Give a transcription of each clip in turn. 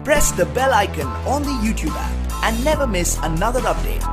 Press the bell icon on the YouTube app and never miss another update.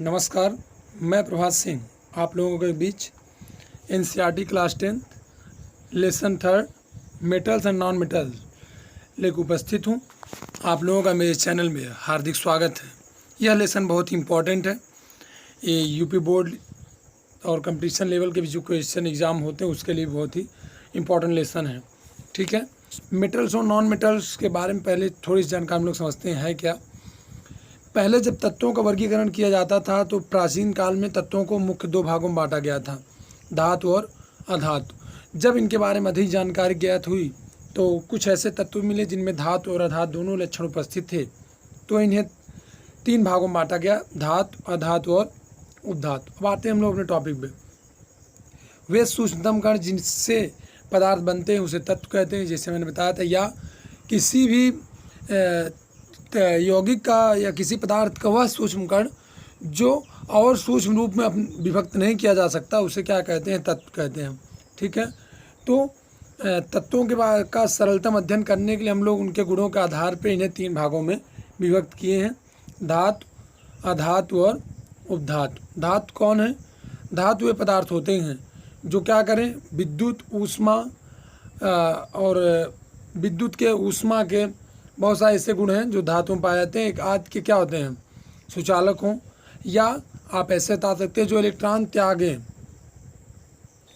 नमस्कार, मैं प्रभात सिंह आप लोगों के बीच NCERT class 10 lesson 3 metals and non metals लेकर उपस्थित हूँ। आप लोगों का मेरे चैनल में हार्दिक स्वागत है। यह लेसन बहुत ही इम्पोर्टेंट है। ये यूपी बोर्ड और कंपटीशन लेवल के भी जो क्वेश्चन एग्ज़ाम होते हैं उसके लिए बहुत ही इम्पोर्टेंट लेसन है। ठीक है, मेटल्स और नॉन मेटल्स के बारे में पहले थोड़ी सी जानकारी हम लोग समझते हैं क्या। पहले जब तत्वों का वर्गीकरण किया जाता था तो प्राचीन काल में तत्वों को मुख्य दो भागों में बांटा गया था, धातु और अधातु। जब इनके बारे में अधिक जानकारी ज्ञात हुई तो कुछ ऐसे तत्व मिले जिनमें धातु और अधातु दोनों लक्षण उपस्थित थे, तो इन्हें तीन भागों में बांटा गया, धातु, अधातु और उपधातु। अब आते हैं हम लोग अपने टॉपिक पे। वे सूक्ष्मतम कण जिनसे पदार्थ बनते हैं उसे तत्व कहते हैं, जैसे मैंने बताया था। या किसी भी यौगिक का या किसी पदार्थ का वह सूक्ष्म कण जो और सूक्ष्म रूप में विभक्त नहीं किया जा सकता उसे क्या कहते हैं, तत्व कहते हैं। ठीक है, तो तत्वों के का सरलतम अध्ययन करने के लिए हम लोग उनके गुणों के आधार पर इन्हें तीन भागों में विभक्त किए हैं, धातु, अधातु और उपधातु। धातु कौन है? धातु वे पदार्थ होते हैं जो क्या करें, विद्युत, ऊष्मा और विद्युत के, ऊष्मा के बहुत सारे ऐसे गुण हैं जो धातुओं में पाए जाते हैं। एक आज के क्या होते हैं, सुचालक हों, या आप ऐसे बता सकते हैं जो इलेक्ट्रॉन त्यागें,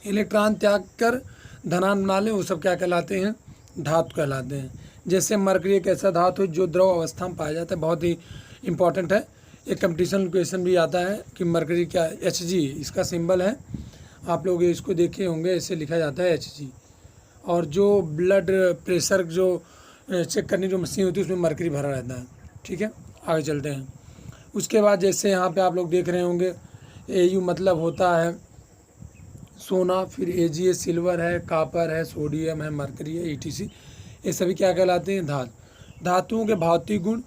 इलेक्ट्रॉन त्याग कर धनान बना लें, वो सब क्या कहलाते हैं, धातु कहलाते हैं। जैसे मरकरी एक ऐसा धातु है जो द्रव अवस्था में पाया जाता है, बहुत ही इंपॉर्टेंट है। एक कंपटीशन क्वेश्चन भी आता है कि मरकरी क्या, Hg इसका सिंबल है, आप लोग इसको देखे होंगे, ऐसे लिखा जाता है Hg। और जो ब्लड प्रेशर जो चेक करने की जो मशीन होती है उसमें मरकरी भरा रहता है। ठीक है, आगे चलते हैं। उसके बाद जैसे यहाँ पे आप लोग देख रहे होंगे Au मतलब होता है सोना, फिर Ag सिल्वर है, कापर है, सोडियम है, मरकरी है, ETC, ये सभी क्या कहलाते हैं, धातु। धातुओं के भौतिक गुण,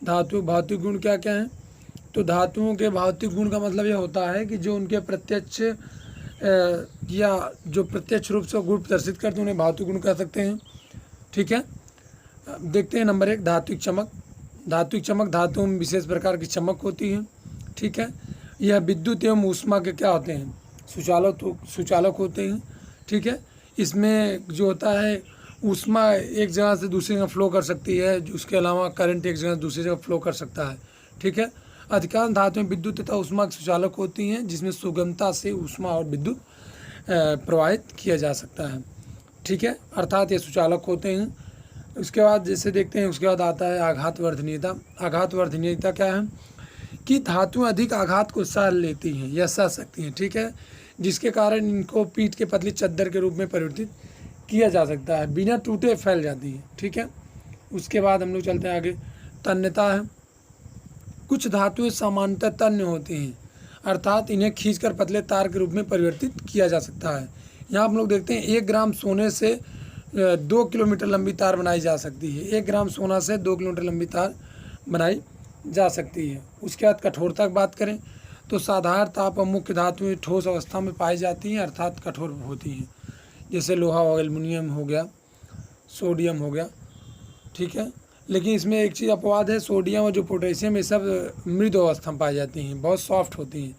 धातु भौतिक गुण क्या क्या हैं, तो धातुओं के भौतिक गुण का मतलब यह होता है कि जो उनके प्रत्यक्ष या जो प्रत्यक्ष रूप से गुण प्रदर्शित करते हैं उन्हें भौतिक गुण कह सकते हैं। ठीक है, देखते हैं नंबर 1, धात्विक चमक। धात्विक चमक धातुओं में विशेष प्रकार की चमक होती है। ठीक है, यह विद्युत एवं ऊष्मा के क्या होते हैं, सुचालक होते हैं। ठीक है, इसमें जो होता है ऊष्मा एक जगह से दूसरी जगह फ्लो कर सकती है, उसके अलावा करंट एक जगह से दूसरी जगह फ्लो कर सकता है। ठीक है, अधिकांश धातुएं विद्युत तथा ऊष्मा के सुचालक होती हैं जिसमें सुगमता से ऊष्मा और विद्युत प्रवाहित किया जा सकता है। ठीक है, अर्थात ये सुचालक होते हैं। उसके बाद जैसे देखते हैं, उसके बाद आता है आघात वर्धनीयता। आघात वर्धनीयता क्या है कि धातुएं अधिक आघात को सह लेती हैं या सह सकती हैं। ठीक है, जिसके कारण इनको पीठ के पतली चद्दर के रूप में परिवर्तित किया जा सकता है, बिना टूटे फैल जाती है। ठीक है, उसके बाद हम लोग चलते हैं आगे, तन्यता है। कुछ धातुएं सामान्यतः तन्य होती हैं, अर्थात इन्हें खींचकर पतले तार के रूप में परिवर्तित किया जा सकता है। यहाँ हम लोग देखते हैं 1 ग्राम सोने से 2 किलोमीटर लंबी तार बनाई जा सकती है। 1 ग्राम सोना से 2 किलोमीटर लंबी तार बनाई जा सकती है। उसके बाद कठोरता की बात करें तो साधारण ताप और मुख्य धातुएं ठोस अवस्था में पाई जाती हैं, अर्थात कठोर होती हैं, जैसे लोहा हो गया, एल्युमिनियम हो गया, सोडियम हो गया। ठीक है, लेकिन इसमें एक चीज़ अपवाद है, सोडियम और जो पोटेशियम ये सब मृदु अवस्था में पाई जाती हैं, बहुत सॉफ्ट होती हैं।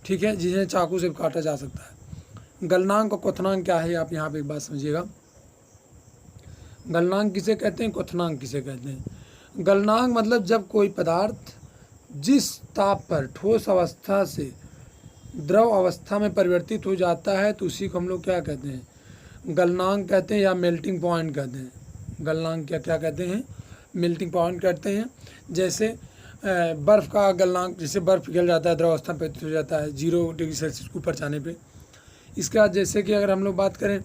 ठीक है, जिन्हें चाकू से काटा जा सकता है। गलनांक और क्वथनांक क्या है, आप यहाँ पे एक बात समझिएगा। गलनांक किसे कहते हैं, क्वथनांक किसे कहते हैं। गलनांक मतलब जब कोई पदार्थ जिस ताप पर ठोस अवस्था से द्रव अवस्था में परिवर्तित हो जाता है तो उसी को हम लोग क्या कहते हैं, गलनांक कहते हैं या मेल्टिंग पॉइंट कहते हैं। गलनांक क्या क्या कहते हैं, मेल्टिंग पॉइंट कहते हैं। जैसे बर्फ़ का गलनांक, जैसे बर्फ़ पिघल जाता है, द्रव अवस्था में परिवर्तित हो जाता है 0 डिग्री सेल्सियस ऊपर जाने पे। इसके बाद जैसे कि अगर हम लोग बात करें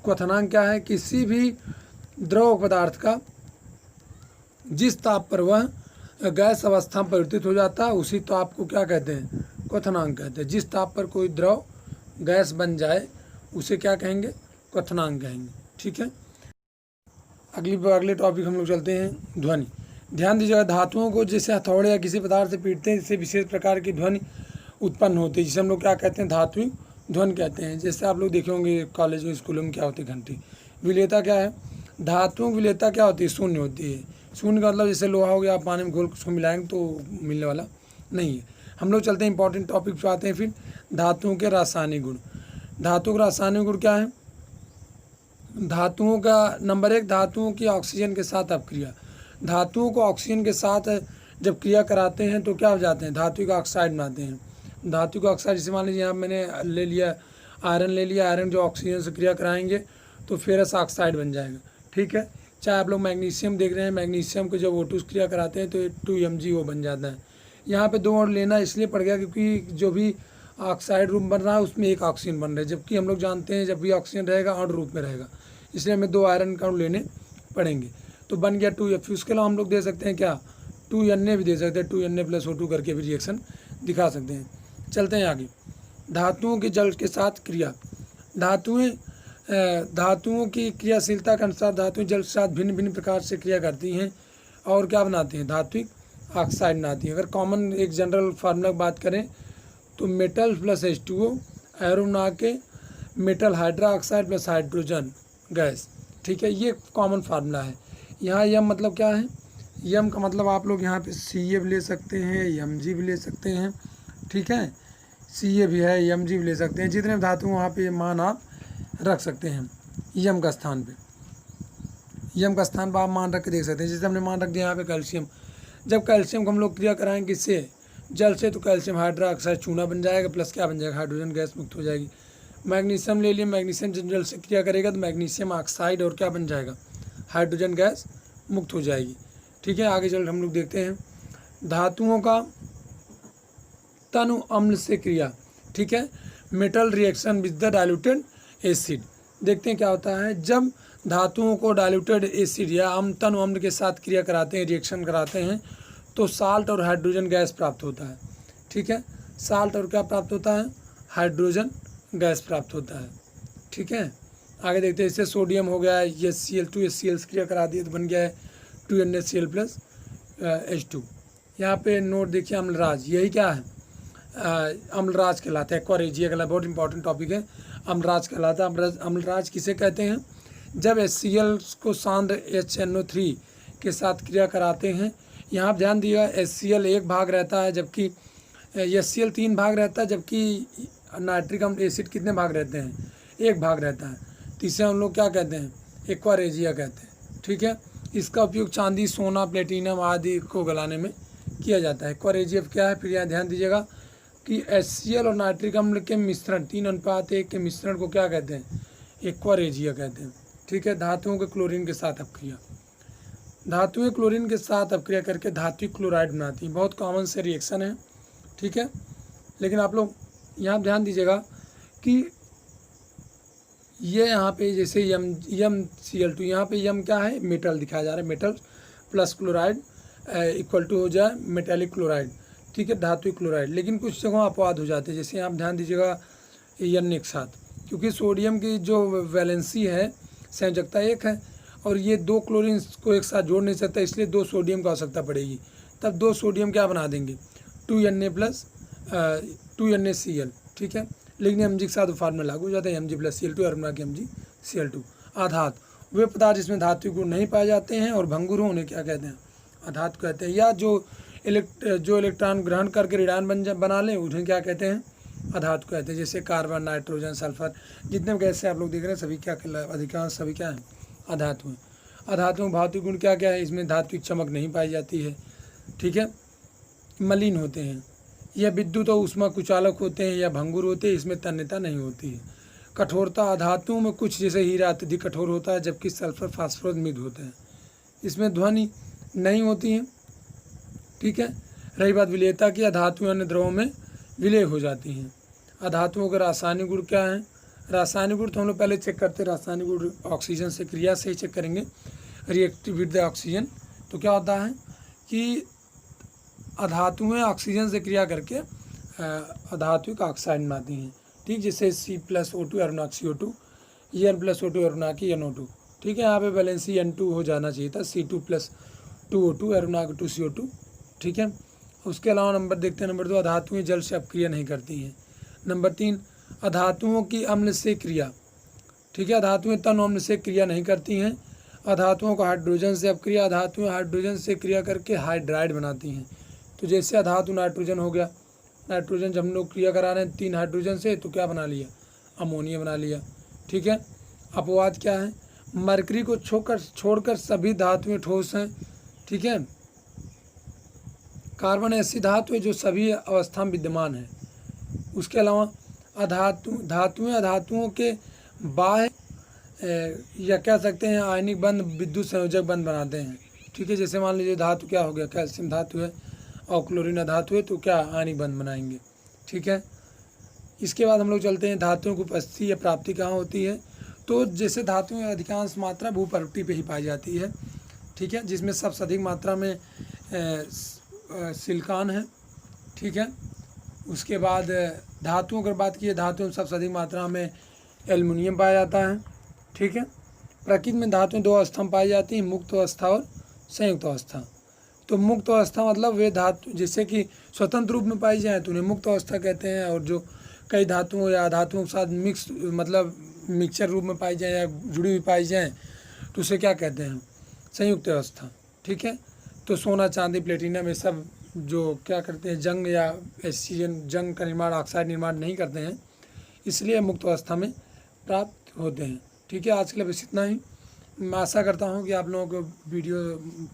क्वथनांक क्या है, किसी भी द्रव पदार्थ का जिस ताप पर वह गैस अवस्था में परिवर्तित हो जाता है उसी ताप को क्या कहते हैं, क्वथनांक कहते हैं। जिस ताप पर कोई द्रव गैस बन जाए उसे क्या कहेंगे, क्वथनांक कहेंगे। ठीक है, अगले टॉपिक हम लोग चलते हैं, ध्वनि। ध्यान दीजिएगा, धातुओं को जैसे हथौड़े या किसी पदार्थ से पीटते हैं जिससे विशेष प्रकार की ध्वनि उत्पन्न होती है, जिसे हम लोग क्या कहते हैं, धात्विक ध्वनि कहते हैं। जैसे आप लोग देखे होंगे कॉलेज में स्कूलों में क्या होती है, घंटी। विलेयता क्या है, धातुओं की विलेयता क्या होती है, शून्य होती है। शून्य का मतलब जैसे लोहा हो गया, आप पानी में घोल उसको मिलाएंगे तो मिलने वाला नहीं है। हम लोग चलते हैं इंपॉर्टेंट टॉपिक पे आते हैं फिर, धातुओं के रासायनिक गुण। धातुओं का रासायनिक गुण क्या है, धातुओं का नंबर 1, धातुओं की ऑक्सीजन के साथ अपक्रिया। धातुओं को ऑक्सीजन के साथ जब क्रिया कराते हैं तो क्या हो जाते हैं, धातु का ऑक्साइड बनाते हैं। धातु का ऑक्साइड, जैसे मान लीजिए यहाँ मैंने ले लिया आयरन, ले लिया आयरन, जो ऑक्सीजन से क्रिया कराएंगे तो फेरस ऑक्साइड बन जाएगा, ठीक है। चाहे आप लोग मैग्नीशियम देख रहे हैं, मैग्नीशियम को जब O2 क्रिया कराते हैं तो 2Mg वो बन जाता है। यहाँ पे 2 और लेना इसलिए पड़ गया क्योंकि जो भी ऑक्साइड रूप बन रहा है उसमें एक ऑक्सीजन बन रहा है, जबकि हम लोग जानते हैं जब भी ऑक्सीजन रहेगा अणु रूप में रहेगा, इसलिए हमें 2 आयरन का अणु लेने पड़ेंगे। तो बन गया 2F। उसके अलावा हम लोग दे सकते हैं क्या, 2Na भी दे सकते हैं, 2Na + O2 करके भी रिएक्शन दिखा सकते हैं। चलते हैं आगे, धातुओं के जल के साथ क्रिया। धातुओं की क्रियाशीलता के अनुसार धातुएं जल के साथ भिन्न भिन्न प्रकार से क्रिया करती हैं और क्या बनाती हैं, धात्विक ऑक्साइड बनाती हैं। अगर कॉमन एक जनरल फार्मूला की बात करें तो मेटल + H2O एरो बना के metal hydra oxide + hydrogen gas, ठीक है, ये कॉमन फार्मूला है। यहाँ यम मतलब क्या है, यम का मतलब आप लोग यहाँ पे Ca भी ले सकते हैं, Mg भी ले सकते हैं, ठीक है, Ca भी है, Mg भी ले सकते हैं, जितने धातु वहाँ पे मान आप रख सकते हैं यम का स्थान पे। यम का स्थान पर आप मान रख के देख सकते हैं। जैसे हमने मान रख दिया यहाँ पे कैल्शियम, जब कैल्शियम को हम लोग क्रिया कराएंगे किससे, जल से, तो कैल्शियम हाइड्रोक्साइड चूना बन जाएगा, प्लस क्या बन जाएगा, हाइड्रोजन गैस मुक्त हो जाएगी। मैग्नीशियम ले लिए, मैग्नीशियम जब जल से क्रिया करेगा तो मैग्नीशियम ऑक्साइड और क्या बन जाएगा, हाइड्रोजन गैस मुक्त हो जाएगी, ठीक है। आगे चल हम लोग देखते हैं धातुओं का तनु अम्ल से क्रिया, ठीक है, metal reaction with the diluted acid. देखते हैं क्या होता है, जब धातुओं को डाइल्यूटेड एसिड या तनु अम्ल के साथ क्रिया कराते हैं, रिएक्शन कराते हैं, तो साल्ट और हाइड्रोजन गैस प्राप्त होता है, ठीक है। साल्ट और क्या प्राप्त होता है, हाइड्रोजन गैस प्राप्त होता है, ठीक है। आगे देखते हैं, इससे सोडियम हो गया है HCl2 HCl क्रिया करा दिए तो बन गया है 2NaCl + H2। यहाँ पे नोट देखिए, अम्लराज, यही क्या है, अम्लराज कहलाता है, एक्वारेजिया कहलाता है, बहुत इंपॉर्टेंट टॉपिक है, अम्लराज कहलाता है। अम्लराज किसे कहते हैं, जब HCl को सांद्र HNO3 के साथ क्रिया कराते हैं। यहाँ ध्यान दिया, HCl 1 भाग रहता है, जबकि HCl 3 भाग रहता है, जबकि नाइट्रिक अम्ल एसिड कितने भाग रहते हैं, 1 भाग रहता है। तो इसे हम लोग क्या कहते हैं, एक्वारेजिया कहते हैं, ठीक है। इसका उपयोग चांदी, सोना, प्लेटिनम आदि को गलाने में किया जाता है। एक्वारेजिया क्या है, फिर यहाँ ध्यान दीजिएगा कि HCl और नाइट्रिक अम्ल के मिश्रण 3:1 के मिश्रण को क्या कहते हैं, एक्वारेजिया कहते हैं, ठीक है। धातुओं के क्लोरीन के साथ अपक्रिया, धातुएं क्लोरीन के साथ अपक्रिया करके धात्विक क्लोराइड बनाती हैं, बहुत कॉमन से रिएक्शन है, ठीक है। लेकिन आप लोग यहाँ ध्यान दीजिएगा कि ये यहाँ पे जैसे MCl2, यहाँ पे यम क्या है, मेटल दिखाया जा रहा है, मेटल + क्लोराइड इक्वल टू हो जाए मेटेलिक क्लोराइड, ठीक है, धात्विक क्लोराइड। लेकिन कुछ जगह अपवाद हो जाते हैं, जैसे आप ध्यान दीजिएगा N एक साथ, क्योंकि सोडियम की जो वैलेंसी है संयोजकता 1 है और ये 2 क्लोरीन को एक साथ जोड़ नहीं सकता, इसलिए 2 सोडियम की आवश्यकता पड़ेगी। तब 2 सोडियम क्या बना देंगे, 2Na + 2NaCl, ठीक है। लेकिन Mg के साथ फार्मूला लागू हो जाता है, Mg + Cl2 और बना के MgCl2। आधात, वे पदार्थ जिसमें धात्विक गुण नहीं पाए जाते हैं और भंगुर हो, उन्हें क्या कहते हैं, आधात कहते हैं। या जो इलेक्ट्रॉन ग्रहण करके ऋणायन बना लें, उन्हें क्या कहते हैं, आधात कहते हैं। जैसे कार्बन, नाइट्रोजन, सल्फर, जितने गैस आप लोग देख रहे हैं सभी क्या अधिकांश सभी क्या हैं, अधातु हैं। अधातुओं में भौतिक गुण क्या क्या है, इसमें धात्विक चमक नहीं पाई जाती है, ठीक है, मलिन होते हैं, यह विद्युत और ऊष्मा कुचालक होते हैं या भंगुर होते हैं, इसमें तन्यता नहीं होती है। कठोरता, अधातुओं में कुछ जैसे हीरा अत्यधिक कठोर होता है, जबकि सल्फर फास्फोरस मृदु होते हैं, इसमें ध्वनि नहीं होती है, ठीक है। रही बात विलेयता की, अधातु अन्य द्रवों में विलय हो जाती हैं। अधातुओं के रासायनिक गुण क्या हैं, रासायनिक गुण तो हम लोग पहले चेक करते हैं, रासायनिक गुण ऑक्सीजन से क्रिया से ही चेक करेंगे, रिएक्टिव विद द ऑक्सीजन। तो क्या होता है कि अधातुएं ऑक्सीजन से क्रिया करके अधातुक ऑक्साइड बनाती हैं, ठीक, जैसे C+O2 अरुणाक CO2, N + O2 अरुणाक NO2, ठीक है। यहाँ पे वैलेंसी N2 हो जाना चाहिए था, C2 + 2O2, एरो बना के 2CO2, ठीक है। उसके अलावा नंबर देखते हैं नंबर 2, अधातुएं जल से अपक्रिया नहीं करती हैं। नंबर 3, अधातुओं की अम्ल से क्रिया, ठीक है। अधातुएं तन अम्ल से क्रिया नहीं करती हैं। अधातुओं को हाइड्रोजन से अपक्रिया, अधातुएं हाइड्रोजन से क्रिया करके हाइड्राइड बनाती हैं। तो जैसे अधातु नाइट्रोजन हो गया, नाइट्रोजन जब हम लोग क्रिया करा रहे हैं 3 हाइड्रोजन से, तो क्या बना लिया, अमोनिया बना लिया, ठीक है। अपवाद क्या है, मरकरी को छोड़कर सभी धातुएं ठोस हैं, ठीक है। कार्बन ऐसी धातु है जो सभी अवस्था में विद्यमान है। उसके अलावा धातुएं अधातुओं के बाह्य या कह सकते हैं आयनिक बंध विद्युत संयोजक बंध बनाते हैं, ठीक है। जैसे मान लीजिए धातु क्या हो गया, कैल्शियम धातु है और क्लोरीन धातु है, तो क्या आयनिक बंध बनाएंगे, ठीक है। इसके बाद हम लोग चलते हैं धातुओं की उपस्थिति या प्राप्ति कहाँ होती है। तो जैसे धातुएं अधिकांश मात्रा भूपर्वती पे ही पाई जाती है, ठीक है, जिसमें सबसे अधिक मात्रा में सिलिकॉन है, ठीक है। उसके बाद धातुओं की बात की, धातुओं में सबसे अधिक मात्रा में एल्युमिनियम पाया जाता है, ठीक है। प्रकृति में धातुएं 2 अवस्था में पाई जाती हैं, मुक्त अवस्था और संयुक्त अवस्था। तो मुक्त अवस्था मतलब वे धातु जैसे कि स्वतंत्र रूप में पाई जाए तो उन्हें मुक्त अवस्था कहते हैं, और जो कई धातुओं या धातुओं के साथ मिक्स मतलब मिक्सचर रूप में पाई जाए या जुड़ी हुई पाई जाए तो उसे क्या कहते हैं, संयुक्त अवस्था, ठीक है। तो सोना, चांदी, प्लेटिनम ये सब जो क्या करते हैं, जंग या ऑक्सीजन जंग का निर्माण, ऑक्साइड निर्माण नहीं करते हैं, इसलिए मुक्त अवस्था में प्राप्त होते हैं, ठीक है। आज के लिए बस इतना ही। मैं आशा करता हूँ कि आप लोगों को वीडियो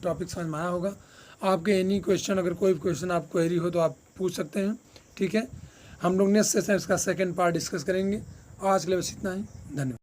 टॉपिक समझ में आया होगा। आपके एनी क्वेश्चन, अगर कोई क्वेश्चन आप क्वेरी हो तो आप पूछ सकते हैं, ठीक है। हम लोग नेक्स्ट सेशन इसका सेकंड पार्ट डिस्कस करेंगे। आज के लिए बस इतना ही, धन्यवाद।